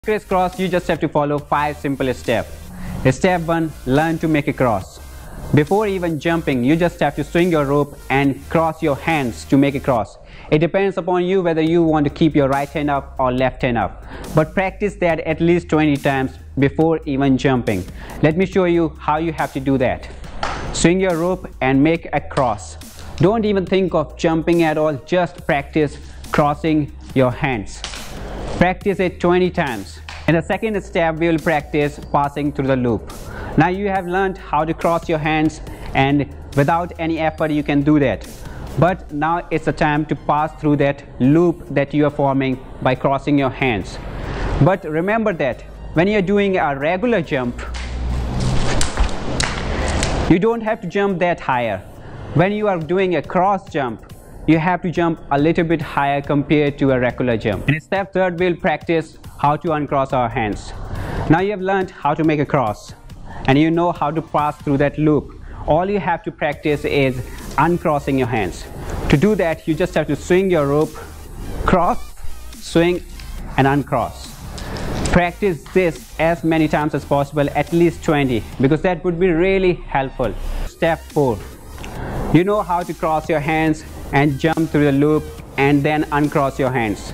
Crisscross, you just have to follow 5 simple steps. Step 1, learn to make a cross. Before even jumping, you just have to swing your rope and cross your hands to make a cross. It depends upon you whether you want to keep your right hand up or left hand up. But practice that at least 20 times before even jumping. Let me show you how you have to do that. Swing your rope and make a cross. Don't even think of jumping at all, just practice crossing your hands. Practice it 20 times. In the second step, we will practice passing through the loop. Now you have learned how to cross your hands, and without any effort you can do that. But now it's the time to pass through that loop that you are forming by crossing your hands. But remember that when you are doing a regular jump, you don't have to jump that higher. When you are doing a cross jump, you have to jump a little bit higher compared to a regular jump. In step 3, we'll practice how to uncross our hands. Now you have learned how to make a cross and you know how to pass through that loop. All you have to practice is uncrossing your hands. To do that, you just have to swing your rope, cross, swing and uncross. Practice this as many times as possible, at least 20, because that would be really helpful. Step 4. You know how to cross your hands and jump through the loop and then uncross your hands.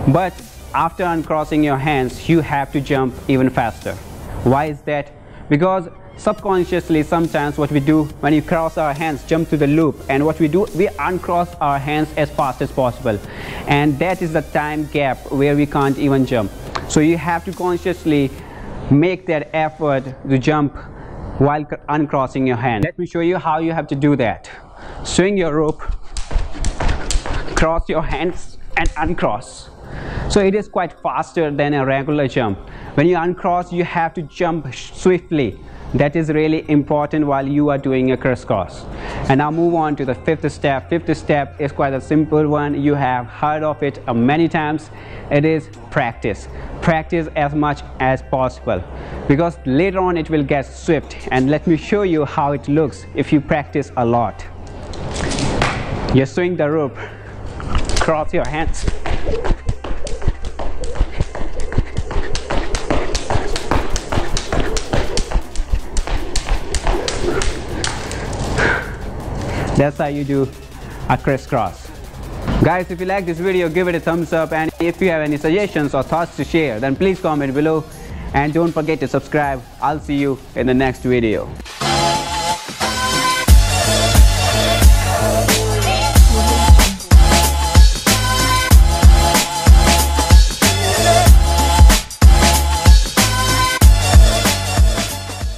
But after uncrossing your hands, you have to jump even faster. Why is that? Because subconsciously sometimes what we do when you cross our hands, jump through the loop, and what we do, we uncross our hands as fast as possible. And that is the time gap where we can't even jump. So you have to consciously make that effort to jump while uncrossing your hand. Let me show you how you have to do that. Swing your rope, cross your hands and uncross. So it is quite faster than a regular jump. When you uncross, you have to jump swiftly. That is really important while you are doing a crisscross. And now move on to the 5th step. 5th step is quite a simple one. You have heard of it many times. It is practice. Practice as much as possible, because later on it will get swift. And let me show you how it looks if you practice a lot. You swing the rope, cross your hands, that's how you do a crisscross. Guys, if you like this video, give it a thumbs up, and if you have any suggestions or thoughts to share, then please comment below and don't forget to subscribe. I'll see you in the next video.